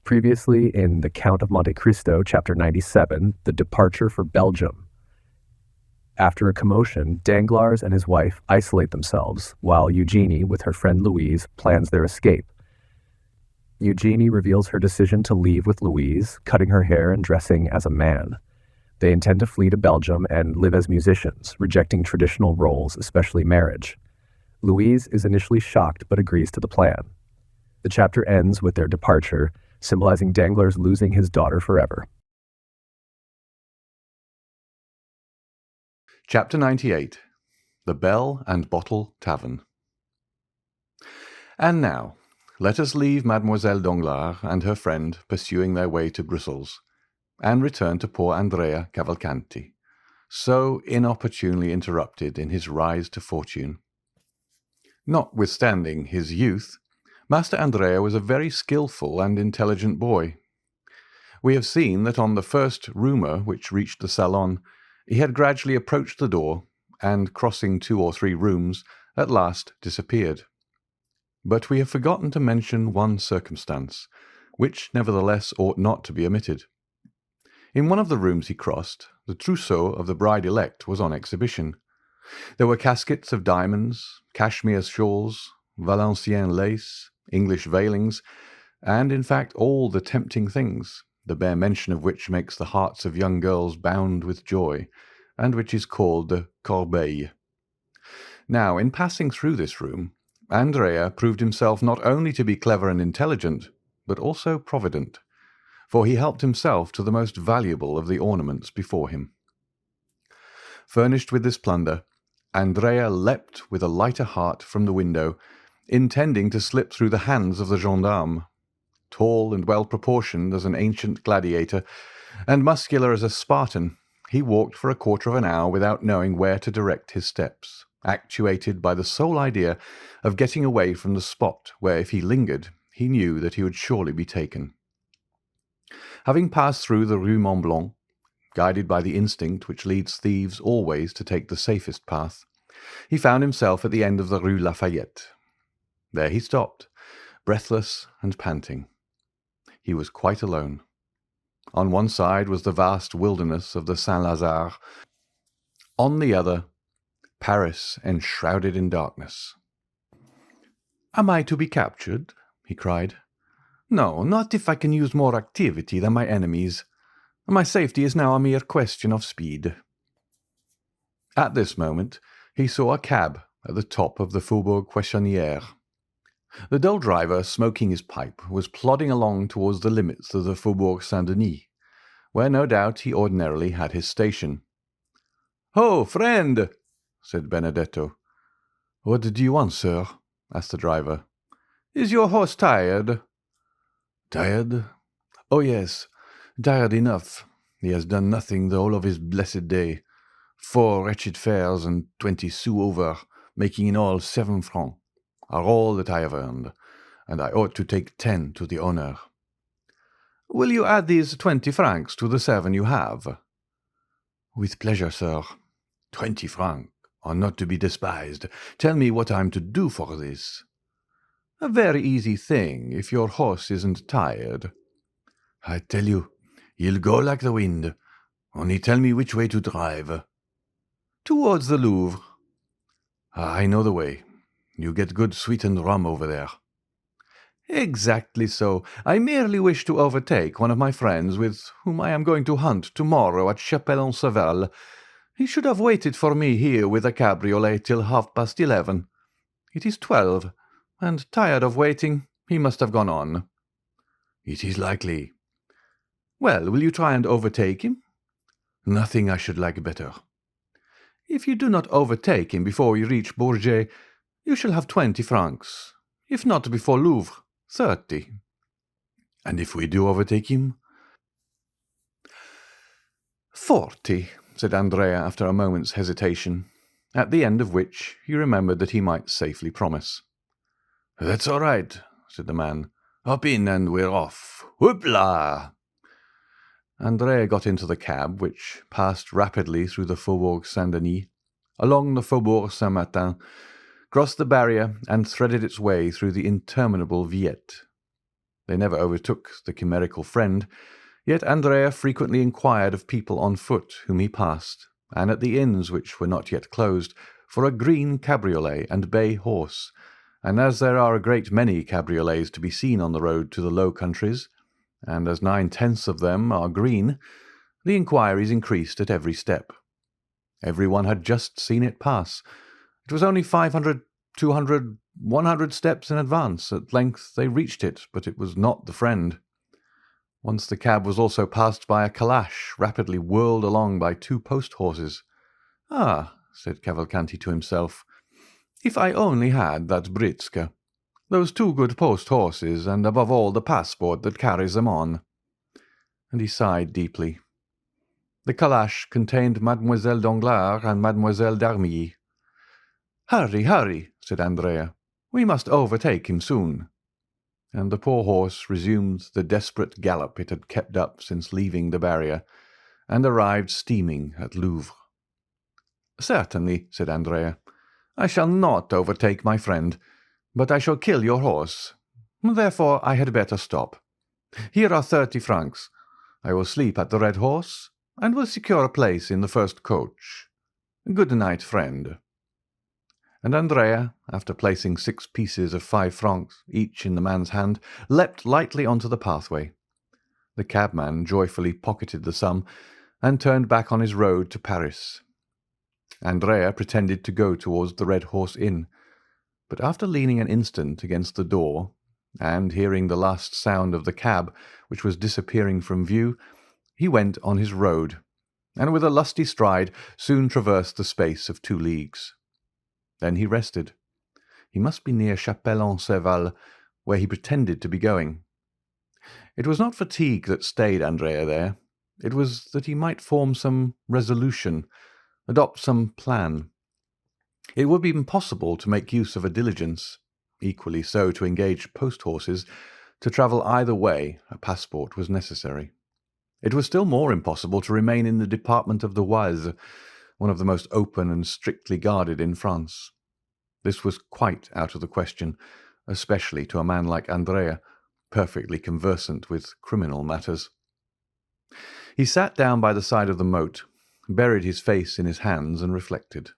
Previously in The Count of Monte Cristo, Chapter 97, The Departure for Belgium. After a commotion, Danglars and his wife isolate themselves, while Eugenie, with her friend Louise, plans their escape. Eugenie reveals her decision to leave with Louise, cutting her hair and dressing as a man. They intend to flee to Belgium and live as musicians, rejecting traditional roles, especially marriage. Louise is initially shocked but agrees to the plan. The chapter ends with their departure, symbolizing Danglars losing his daughter forever. Chapter 98. The Bell and Bottle Tavern. And now, let us leave Mademoiselle Danglars and her friend pursuing their way to Brussels, and return to poor Andrea Cavalcanti, so inopportunely interrupted in his rise to fortune. Notwithstanding his youth, Master Andrea was a very skilful and intelligent boy. We have seen that on the first rumour which reached the salon, he had gradually approached the door, and crossing 2 or 3 rooms, at last disappeared. But we have forgotten to mention one circumstance, which nevertheless ought not to be omitted. In one of the rooms he crossed, the trousseau of the bride-elect was on exhibition. There were caskets of diamonds, cashmere shawls, Valenciennes lace, English veilings, and in fact all the tempting things, the bare mention of which makes the hearts of young girls bound with joy, and which is called the corbeille. Now, in passing through this room, Andrea proved himself not only to be clever and intelligent, but also provident, for he helped himself to the most valuable of the ornaments before him. Furnished with this plunder, Andrea leapt with a lighter heart from the window, intending to slip through the hands of the gendarme. Tall and well-proportioned as an ancient gladiator, and muscular as a Spartan, he walked for a quarter of an hour without knowing where to direct his steps, actuated by the sole idea of getting away from the spot where, if he lingered, he knew that he would surely be taken. Having passed through the Rue Mont Blanc, guided by the instinct which leads thieves always to take the safest path, he found himself at the end of the Rue Lafayette. There he stopped, breathless and panting. He was quite alone. On one side was the vast wilderness of the Saint-Lazare. On the other, Paris enshrouded in darkness. "Am I to be captured?" he cried. "No, not if I can use more activity than my enemies. My safety is now a mere question of speed." At this moment he saw a cab at the top of the Faubourg Poissonnière. The dull driver, smoking his pipe, was plodding along towards the limits of the Faubourg Saint-Denis, where no doubt he ordinarily had his station. "Ho, friend!" said Benedetto. "What do you want, sir?" asked the driver. "Is your horse tired?" "Tired? Oh, yes, tired enough. He has done nothing the whole of his blessed day. 4 wretched fares and 20 sous over, making in all 7 francs, are all that I have earned, and I ought to take 10 to the owner." "Will you add these 20 francs to the 7 you have?" "With pleasure, sir. 20 francs are not to be despised. Tell me what I am to do for this." "A very easy thing, if your horse isn't tired." "I tell you, he'll go like the wind. Only tell me which way to drive." "Towards the Louvre." "I know the way. You get good sweetened rum over there." "Exactly so. I merely wish to overtake one of my friends with whom I am going to hunt tomorrow at Chapelle-en-Savel. He should have waited for me here with a cabriolet till 11:30. It is 12, and tired of waiting, he must have gone on." "It is likely." "Well, will you try and overtake him?" "Nothing I should like better." "If you do not overtake him before you reach Bourget, you shall have 20 francs. If not before Louvre, 30. "And if we do overtake him?" 40, said Andrea after a moment's hesitation, at the end of which he remembered that he might safely promise. "That's all right," said the man. "Hop in and we're off. Whoop-la!" Andrea got into the cab, which passed rapidly through the Faubourg Saint-Denis, along the Faubourg Saint-Martin, crossed the barrier, and threaded its way through the interminable Villette. They never overtook the chimerical friend, yet Andrea frequently inquired of people on foot whom he passed, and at the inns which were not yet closed, for a green cabriolet and bay horse, and as there are a great many cabriolets to be seen on the road to the Low Countries, and as 9/10 of them are green, the inquiries increased at every step. Every one had just seen it pass. It was only 500, 200, 100 steps in advance. At length they reached it, but it was not the friend. Once the cab was also passed by a calash, rapidly whirled along by 2 post-horses. "Ah," said Cavalcanti to himself, "if I only had that britska, those 2 good post-horses, and above all the passport that carries them on." And he sighed deeply. The calash contained Mademoiselle Danglars and Mademoiselle d'Armilly. "Hurry, hurry," said Andrea. "We must overtake him soon." And the poor horse resumed the desperate gallop it had kept up since leaving the barrier, and arrived steaming at Louvres. "Certainly," said Andrea. "I shall not overtake my friend, but I shall kill your horse. Therefore I had better stop. Here are 30 francs. I will sleep at the Red Horse, and will secure a place in the first coach. Good night, friend." And Andrea, after placing 6 pieces of 5 francs each in the man's hand, leapt lightly onto the pathway. The cabman joyfully pocketed the sum, and turned back on his road to Paris. Andrea pretended to go towards the Red Horse Inn, but after leaning an instant against the door, and hearing the last sound of the cab, which was disappearing from view, he went on his road, and with a lusty stride soon traversed the space of 2 leagues. Then he rested. He must be near Chapelle-en-Serval, where he pretended to be going. It was not fatigue that stayed Andrea there. It was that he might form some resolution, adopt some plan. It would be impossible to make use of a diligence, equally so to engage post-horses. To travel either way a passport was necessary. It was still more impossible to remain in the department of the Oise, one of the most open and strictly guarded in France. This was quite out of the question, especially to a man like Andrea, perfectly conversant with criminal matters. He sat down by the side of the moat, buried his face in his hands, and reflected.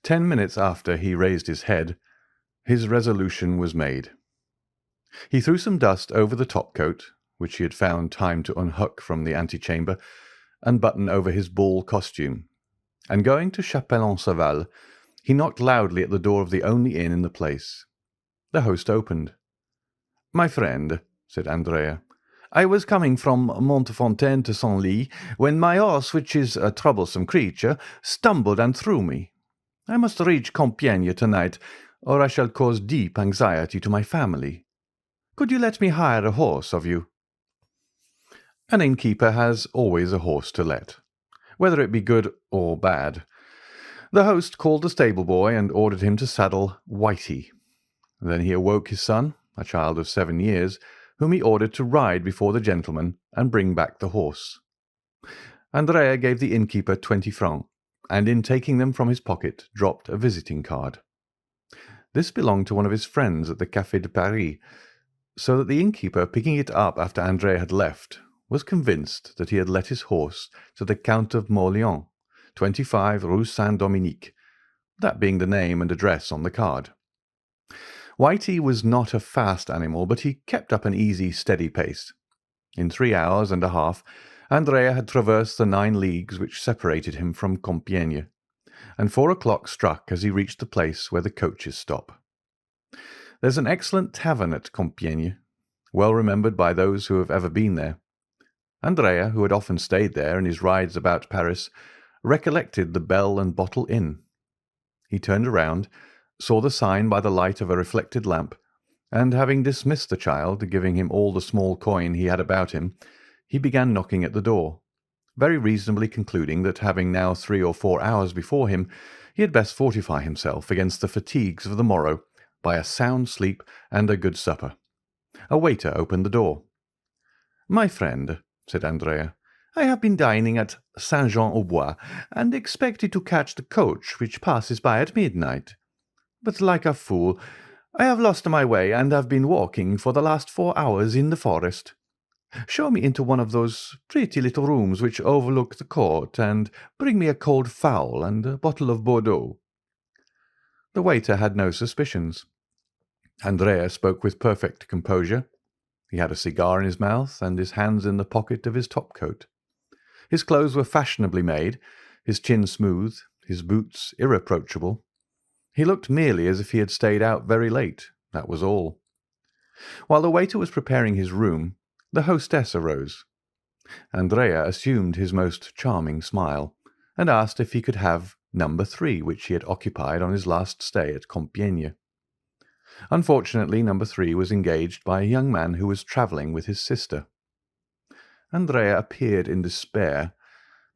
10 minutes after he raised his head, his resolution was made. He threw some dust over the top-coat, which he had found time to unhook from the antechamber, and button over his ball costume, and going to Chapelle-en-Serval, he knocked loudly at the door of the only inn in the place. The host opened. "My friend," said Andrea, "I was coming from Montfontaine to Senlis, when my horse, which is a troublesome creature, stumbled and threw me. I must reach Compiègne tonight, or I shall cause deep anxiety to my family. Could you let me hire a horse of you?" An innkeeper has always a horse to let, whether it be good or bad. The host called the stable-boy and ordered him to saddle Whitey. Then he awoke his son, a child of 7 years, whom he ordered to ride before the gentleman and bring back the horse. Andrea gave the innkeeper 20 francs, and in taking them from his pocket dropped a visiting card. This belonged to one of his friends at the Café de Paris, so that the innkeeper, picking it up after Andrea had left, was convinced that he had let his horse to the Count of Mauléon, 25 Rue Saint-Dominique, that being the name and address on the card. Whitey was not a fast animal, but he kept up an easy, steady pace. In 3 hours and a half, Andrea had traversed the 9 leagues which separated him from Compiègne, and 4 o'clock struck as he reached the place where the coaches stop. There's an excellent tavern at Compiègne, well remembered by those who have ever been there. Andrea, who had often stayed there in his rides about Paris, recollected the Bell and Bottle Inn. He turned around, saw the sign by the light of a reflected lamp, and having dismissed the child, giving him all the small coin he had about him, he began knocking at the door, very reasonably concluding that having now 3 or 4 hours before him, he had best fortify himself against the fatigues of the morrow by a sound sleep and a good supper. A waiter opened the door. "My friend," said Andrea, "I have been dining at Saint-Jean-au-Bois, and expected to catch the coach which passes by at midnight. But like a fool, I have lost my way and have been walking for the last 4 hours in the forest. Show me into one of those pretty little rooms which overlook the court, and bring me a cold fowl and a bottle of Bordeaux." The waiter had no suspicions. Andrea spoke with perfect composure. He had a cigar in his mouth and his hands in the pocket of his top-coat. His clothes were fashionably made, his chin smooth, his boots irreproachable. He looked merely as if he had stayed out very late, that was all. While the waiter was preparing his room, the hostess arose. Andrea assumed his most charming smile, and asked if he could have number 3, which he had occupied on his last stay at Compiègne. Unfortunately, number 3 was engaged by a young man who was travelling with his sister. Andrea appeared in despair,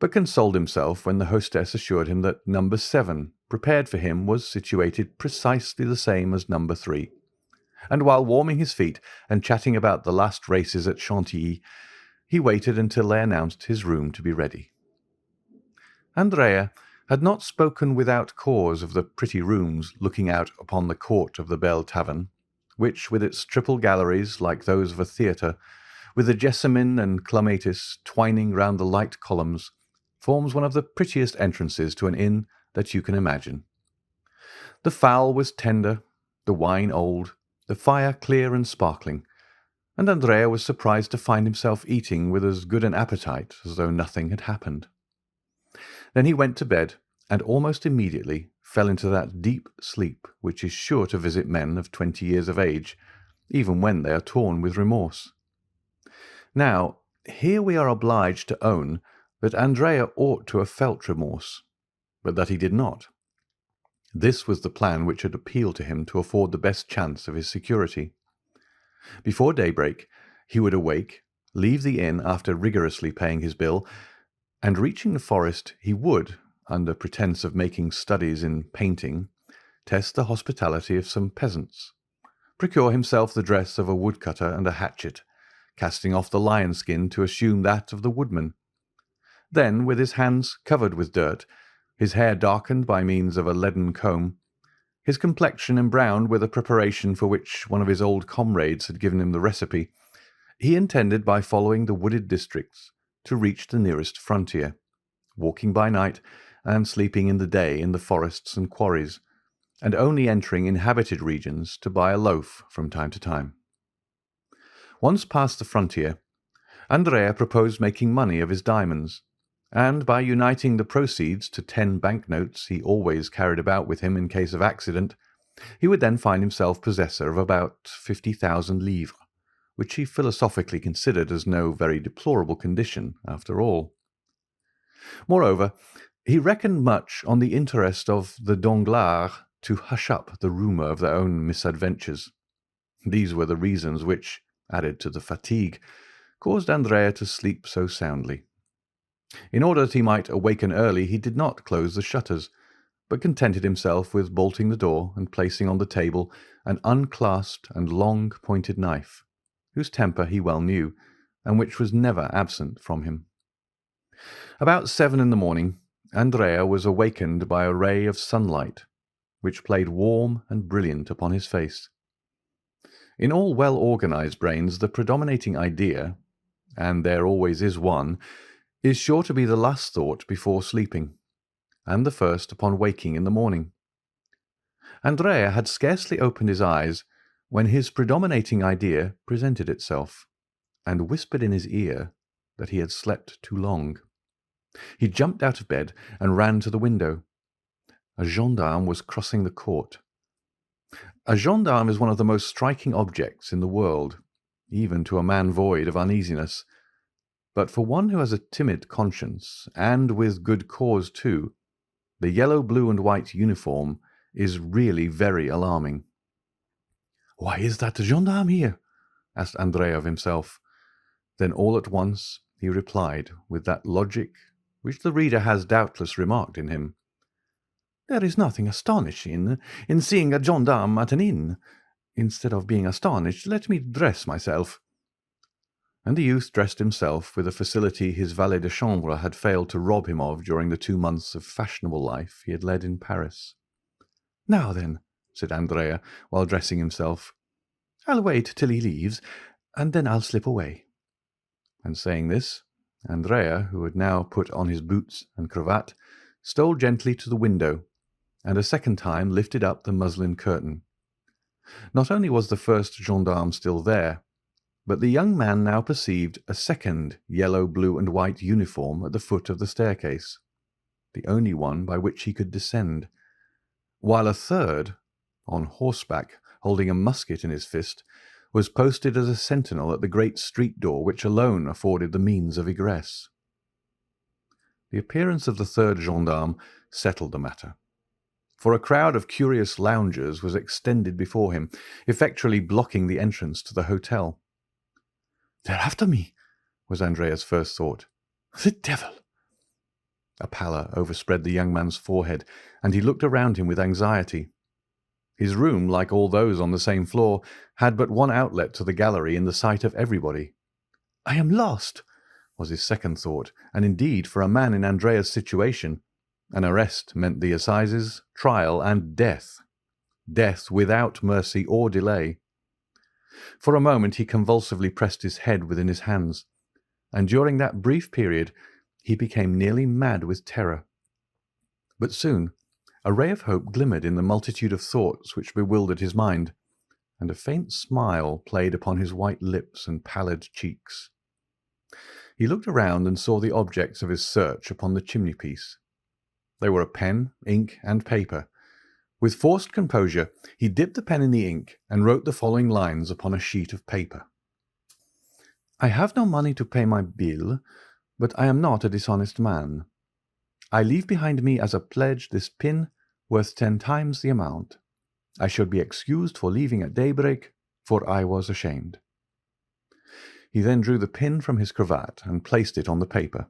but consoled himself when the hostess assured him that number 7, prepared for him, was situated precisely the same as number 3, and while warming his feet and chatting about the last races at Chantilly, he waited until they announced his room to be ready. Andrea had not spoken without cause of the pretty rooms looking out upon the court of the Bell Tavern, which, with its triple galleries like those of a theatre, with the jessamine and clematis twining round the light columns, forms one of the prettiest entrances to an inn that you can imagine. The fowl was tender, the wine old, the fire clear and sparkling, and Andrea was surprised to find himself eating with as good an appetite as though nothing had happened. Then he went to bed, and almost immediately fell into that deep sleep which is sure to visit men of 20 years of age, even when they are torn with remorse. Now, here we are obliged to own that Andrea ought to have felt remorse, but that he did not. This was the plan which had appealed to him to afford the best chance of his security. Before daybreak he would awake, leave the inn after rigorously paying his bill, and reaching the forest he would, under pretence of making studies in painting, test the hospitality of some peasants, procure himself the dress of a woodcutter and a hatchet, casting off the lion skin to assume that of the woodman. Then, with his hands covered with dirt, his hair darkened by means of a leaden comb, his complexion embrowned with a preparation for which one of his old comrades had given him the recipe, he intended by following the wooded districts to reach the nearest frontier, walking by night and sleeping in the day in the forests and quarries, and only entering inhabited regions to buy a loaf from time to time. Once past the frontier, Andrea proposed making money of his diamonds, and by uniting the proceeds to 10 banknotes he always carried about with him in case of accident, he would then find himself possessor of about 50,000 livres, which he philosophically considered as no very deplorable condition after all. Moreover, he reckoned much on the interest of the Danglars to hush up the rumour of their own misadventures. These were the reasons which, added to the fatigue, caused Andrea to sleep so soundly. In order that he might awaken early, he did not close the shutters, but contented himself with bolting the door and placing on the table an unclasped and long-pointed knife, whose temper he well knew, and which was never absent from him. About 7 in the morning, Andrea was awakened by a ray of sunlight, which played warm and brilliant upon his face. In all well-organized brains the predominating idea, and there always is one, is sure to be the last thought before sleeping, and the first upon waking in the morning. Andrea had scarcely opened his eyes when his predominating idea presented itself, and whispered in his ear that he had slept too long. He jumped out of bed and ran to the window. A gendarme was crossing the court. A gendarme is one of the most striking objects in the world, even to a man void of uneasiness, but for one who has a timid conscience, and with good cause too, the yellow, blue, and white uniform is really very alarming. "Why is that gendarme here?" asked Andrea of himself. Then all at once he replied with that logic which the reader has doubtless remarked in him. "There is nothing astonishing in seeing a gendarme at an inn. Instead of being astonished, let me dress myself." And the youth dressed himself with a facility his valet de chambre had failed to rob him of during the 2 months of fashionable life he had led in Paris. "Now then," said Andrea, while dressing himself. "I'll wait till he leaves, and then I'll slip away." And saying this, Andrea, who had now put on his boots and cravat, stole gently to the window, and a second time lifted up the muslin curtain. Not only was the first gendarme still there, but the young man now perceived a second yellow, blue, and white uniform at the foot of the staircase, the only one by which he could descend, while a third, on horseback, holding a musket in his fist, was posted as a sentinel at the great street door which alone afforded the means of egress. The appearance of the third gendarme settled the matter, for a crowd of curious loungers was extended before him, effectually blocking the entrance to the hotel. "They're after me," was Andrea's first thought. "The devil!" A pallor overspread the young man's forehead, and he looked around him with anxiety. His room, like all those on the same floor, had but one outlet to the gallery in the sight of everybody. "I am lost," was his second thought, and indeed, for a man in Andrea's situation, an arrest meant the assizes, trial, and death. Death without mercy or delay. For a moment he convulsively pressed his head within his hands, and during that brief period he became nearly mad with terror. But soon a ray of hope glimmered in the multitude of thoughts which bewildered his mind, and a faint smile played upon his white lips and pallid cheeks. He looked around and saw the objects of his search upon the chimney-piece. They were a pen, ink, and paper. With forced composure he dipped the pen in the ink and wrote the following lines upon a sheet of paper. "I have no money to pay my bill, but I am not a dishonest man. I leave behind me as a pledge this pin worth 10 times the amount. I shall be excused for leaving at daybreak, for I was ashamed." He then drew the pin from his cravat and placed it on the paper.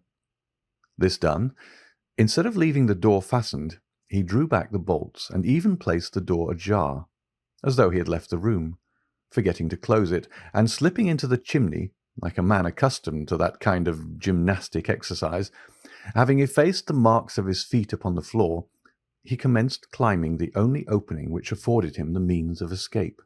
This done, instead of leaving the door fastened, he drew back the bolts and even placed the door ajar, as though he had left the room, forgetting to close it, and slipping into the chimney, like a man accustomed to that kind of gymnastic exercise, having effaced the marks of his feet upon the floor, he commenced climbing the only opening which afforded him the means of escape.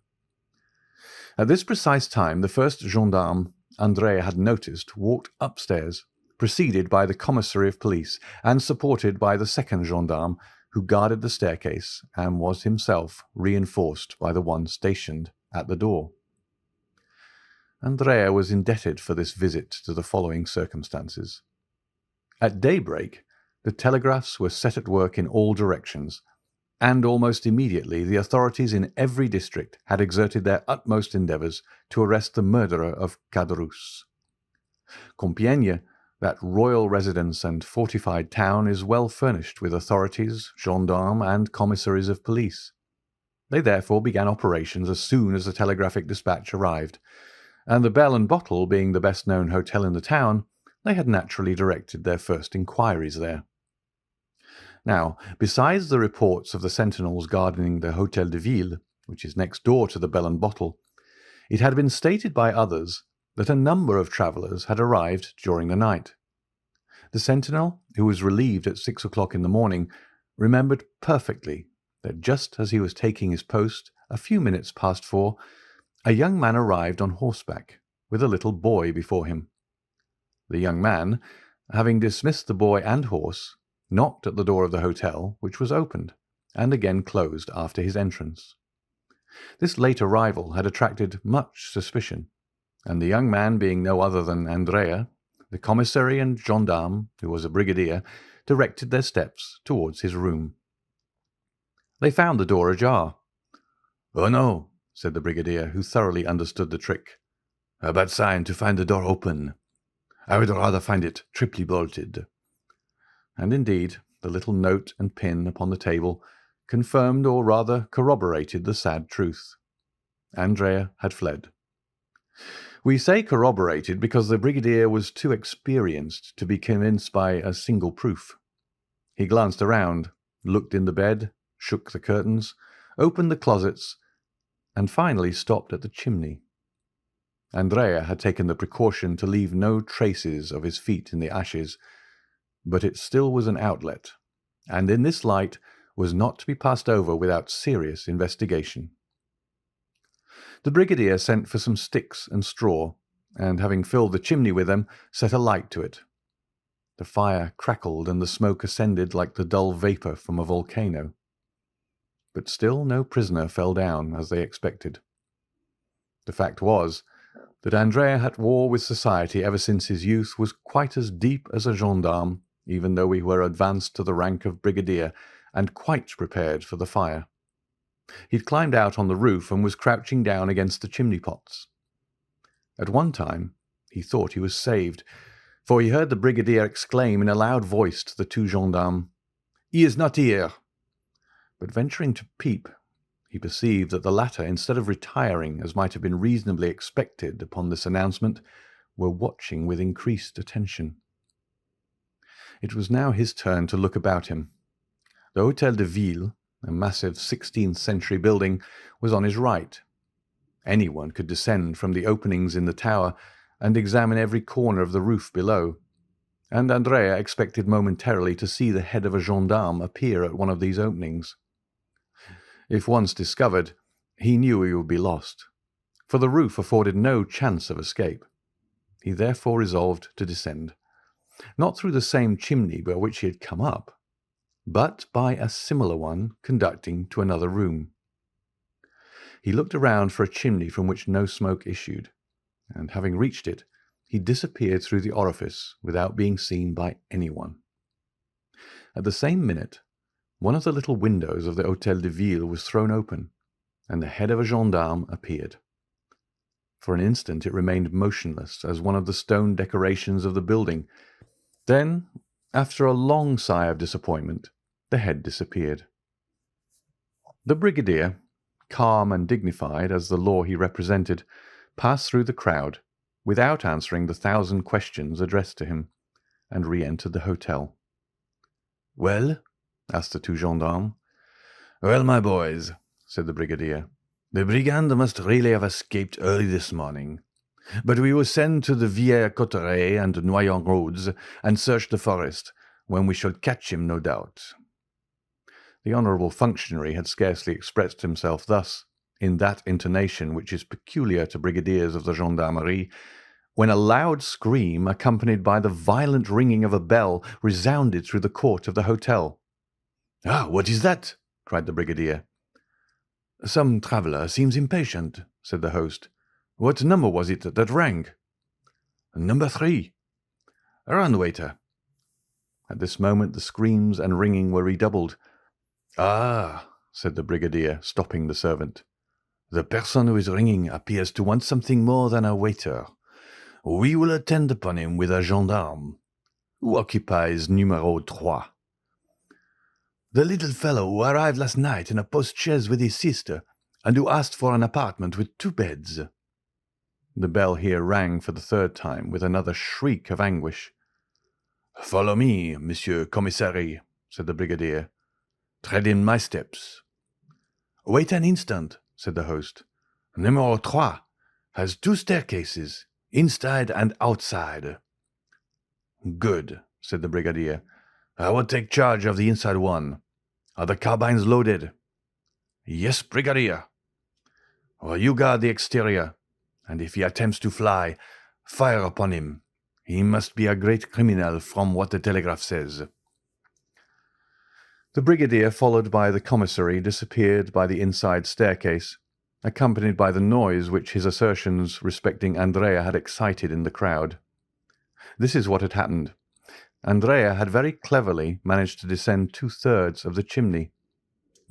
At this precise time the first gendarme Andrea had noticed walked upstairs, preceded by the commissary of police, and supported by the second gendarme, who guarded the staircase and was himself reinforced by the one stationed at the door. Andrea was indebted for this visit to the following circumstances. At daybreak the telegraphs were set at work in all directions, and almost immediately the authorities in every district had exerted their utmost endeavours to arrest the murderer of Caderousse. Compiègne, that royal residence and fortified town, is well furnished with authorities, gendarmes, and commissaries of police. They therefore began operations as soon as the telegraphic dispatch arrived, and the Bell and Bottle being the best-known hotel in the town, they had naturally directed their first inquiries there. Now, besides the reports of the sentinels guarding the Hôtel de Ville, which is next door to the Bell and Bottle, it had been stated by others that a number of travellers had arrived during the night. The sentinel, who was relieved at 6 o'clock in the morning, remembered perfectly that just as he was taking his post, a few minutes past 4, a young man arrived on horseback, with a little boy before him. The young man, having dismissed the boy and horse, knocked at the door of the hotel, which was opened, and again closed after his entrance. This late arrival had attracted much suspicion, and the young man being no other than Andrea, the commissary and gendarme, who was a brigadier, directed their steps towards his room. They found the door ajar. "Oh no," said the brigadier, who thoroughly understood the trick. "A bad sign to find the door open. I would rather find it triply bolted." And indeed the little note and pin upon the table confirmed or rather corroborated the sad truth. Andrea had fled. We say corroborated because the brigadier was too experienced to be convinced by a single proof. He glanced around, looked in the bed, shook the curtains, opened the closets, and finally stopped at the chimney. Andrea had taken the precaution to leave no traces of his feet in the ashes, but it still was an outlet, and in this light was not to be passed over without serious investigation. The brigadier sent for some sticks and straw, and having filled the chimney with them, set a light to it. The fire crackled and the smoke ascended like the dull vapour from a volcano. But still no prisoner fell down, as they expected. The fact was that Andrea at war with society ever since his youth was quite as deep as a gendarme, even though we were advanced to the rank of brigadier, and quite prepared for the fire. He'd climbed out on the roof and was crouching down against the chimney-pots. At one time he thought he was saved, for he heard the brigadier exclaim in a loud voice to the two gendarmes, "He is not here!" But venturing to peep, he perceived that the latter, instead of retiring, as might have been reasonably expected upon this announcement, were watching with increased attention. It was now his turn to look about him. The Hôtel de Ville, a massive 16th-century building, was on his right. Anyone could descend from the openings in the tower and examine every corner of the roof below, and Andrea expected momentarily to see the head of a gendarme appear at one of these openings. If once discovered, he knew he would be lost, for the roof afforded no chance of escape. He therefore resolved to descend, not through the same chimney by which he had come up, but by a similar one conducting to another room. He looked around for a chimney from which no smoke issued, and having reached it, he disappeared through the orifice without being seen by anyone. At the same minute, one of the little windows of the Hôtel de Ville was thrown open, and the head of a gendarme appeared. For an instant it remained motionless as one of the stone decorations of the building. Then, after a long sigh of disappointment, the head disappeared. The brigadier, calm and dignified as the law he represented, passed through the crowd without answering the 1,000 questions addressed to him, and re-entered the hotel. "Well?" asked the two gendarmes. "Well, my boys," said the brigadier, "the brigand must really have escaped early this morning. But we will send to the Villers-Cotterêts and Noyon roads and search the forest, when we shall catch him, no doubt." The honourable functionary had scarcely expressed himself thus, in that intonation which is peculiar to brigadiers of the gendarmerie, when a loud scream, accompanied by the violent ringing of a bell, resounded through the court of the hotel. "Ah, what is that?" cried the brigadier. "Some traveller seems impatient," said the host. "What number was it that rang?" "Number 3. Run, waiter." At this moment the screams and ringing were redoubled. "Ah," said the brigadier, stopping the servant. "The person who is ringing appears to want something more than a waiter. We will attend upon him with a gendarme. Who occupies numéro 3? "The little fellow who arrived last night in a post-chaise with his sister, and who asked for an apartment with 2 beds. The bell here rang for the 3rd time, with another shriek of anguish. "Follow me, Monsieur Commissary," said the brigadier. "Tread in my steps." "Wait an instant," said the host. "Numéro 3 has 2 staircases, inside and outside." "Good," said the brigadier. "I will take charge of the inside one. Are the carbines loaded?" "Yes, brigadier." "Well, you guard the exterior, and if he attempts to fly, fire upon him. He must be a great criminal from what the telegraph says." The brigadier, followed by the commissary, disappeared by the inside staircase, accompanied by the noise which his assertions respecting Andrea had excited in the crowd. This is what had happened. Andrea had very cleverly managed to descend 2/3 of the chimney,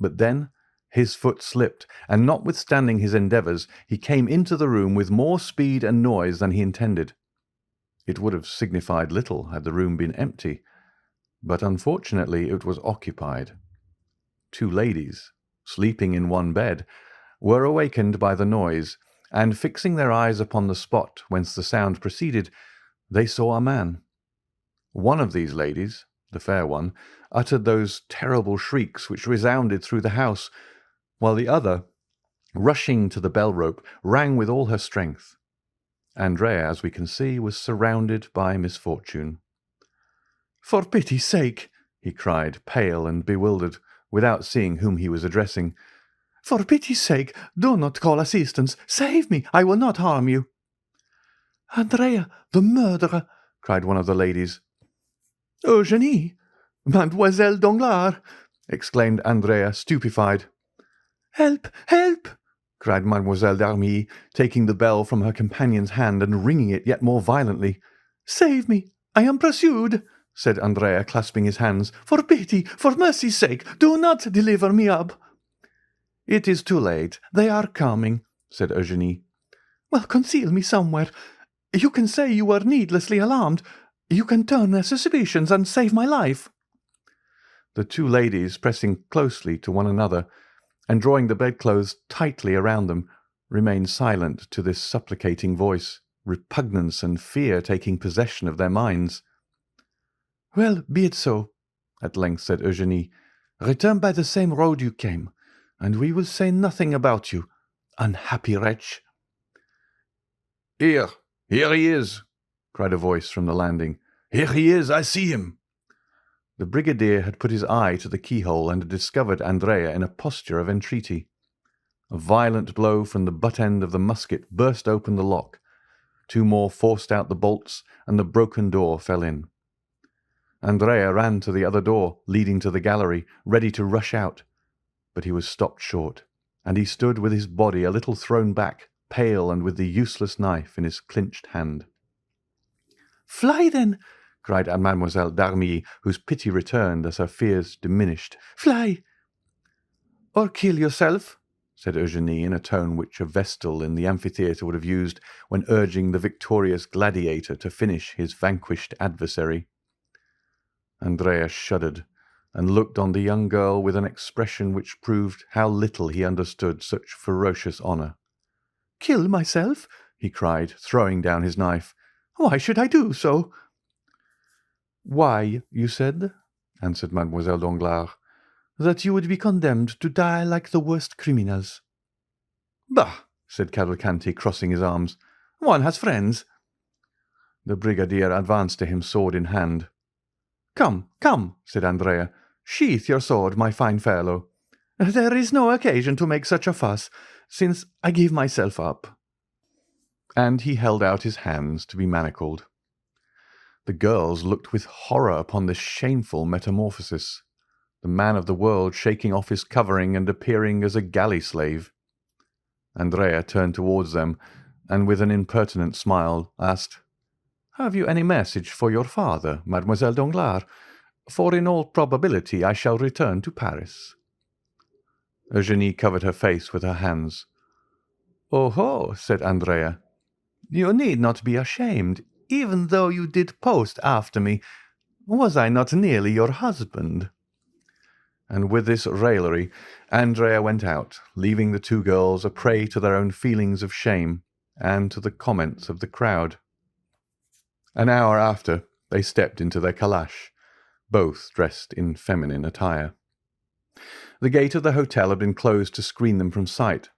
but then his foot slipped, and notwithstanding his endeavours, he came into the room with more speed and noise than he intended. It would have signified little had the room been empty, but unfortunately it was occupied. 2 ladies, sleeping in one bed, were awakened by the noise, and fixing their eyes upon the spot whence the sound proceeded, they saw a man. One of these ladies, the fair one, uttered those terrible shrieks which resounded through the house, while the other, rushing to the bell-rope, rang with all her strength. Andrea, as we can see, was surrounded by misfortune. "For pity's sake," he cried, pale and bewildered, without seeing whom he was addressing. "For pity's sake, do not call assistance. Save me. I will not harm you." "Andrea, the murderer!" cried one of the ladies. "Eugenie! Mademoiselle Danglars!" exclaimed Andrea, stupefied. "Help! Help!" cried Mademoiselle d'Armilly, taking the bell from her companion's hand and ringing it yet more violently. "Save me! I am pursued!" said Andrea, clasping his hands. "For pity, for mercy's sake, do not deliver me up!" "It is too late. They are coming," said Eugenie. "Well, conceal me somewhere. You can say you were needlessly alarmed. You can turn their suspicions and save my life." The two ladies, pressing closely to one another, and drawing the bedclothes tightly around them, remained silent to this supplicating voice, repugnance and fear taking possession of their minds. "Well, be it so," at length said Eugenie. "Return by the same road you came, and we will say nothing about you, unhappy wretch." "Here he is!" cried a voice from the landing. "Here he is! I see him!" The brigadier had put his eye to the keyhole and had discovered Andrea in a posture of entreaty. A violent blow from the butt-end of the musket burst open the lock. Two more forced out the bolts, and the broken door fell in. Andrea ran to the other door, leading to the gallery, ready to rush out. But he was stopped short, and he stood with his body a little thrown back, pale and with the useless knife in his clinched hand. "Fly, then!" cried Mademoiselle d'Armilly, whose pity returned as her fears diminished. "Fly!" "Or kill yourself," said Eugenie in a tone which a vestal in the amphitheatre would have used when urging the victorious gladiator to finish his vanquished adversary. Andrea shuddered, and looked on the young girl with an expression which proved how little he understood such ferocious honour. "Kill myself?" he cried, throwing down his knife. "Why should I do so?" "Why, you said," answered Mademoiselle Danglars, "that you would be condemned to die like the worst criminals." "Bah!" said Cavalcanti, crossing his arms. "One has friends." The brigadier advanced to him, sword in hand. "Come, come," said Andrea. "Sheath your sword, my fine fellow. There is no occasion to make such a fuss, since I give myself up." And he held out his hands to be manacled. The girls looked with horror upon this shameful metamorphosis, the man of the world shaking off his covering and appearing as a galley slave. Andrea turned towards them, and with an impertinent smile asked, "Have you any message for your father, Mademoiselle Danglars? For in all probability I shall return to Paris." Eugenie covered her face with her hands. "Oh-ho!" said Andrea. "You need not be ashamed, even though you did post after me. Was I not nearly your husband?" And with this raillery, Andrea went out, leaving the two girls a prey to their own feelings of shame and to the comments of the crowd. An hour after, they stepped into their calash, both dressed in feminine attire. The gate of the hotel had been closed to screen them from sight,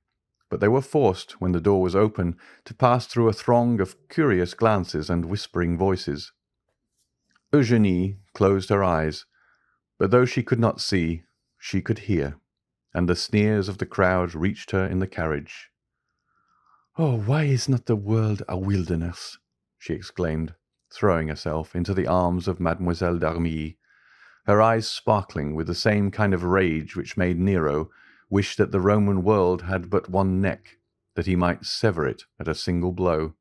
but they were forced, when the door was open, to pass through a throng of curious glances and whispering voices. Eugenie closed her eyes, but though she could not see, she could hear, and the sneers of the crowd reached her in the carriage. "Oh, why is not the world a wilderness?" she exclaimed, throwing herself into the arms of Mademoiselle d'Armilly, her eyes sparkling with the same kind of rage which made Nero wish that the Roman world had but one neck, that he might sever it at a single blow.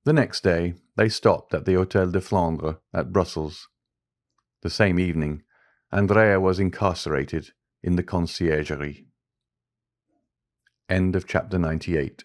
The next day they stopped at the Hôtel de Flandre at Brussels. The same evening, Andrea was incarcerated in the conciergerie. End of chapter 98.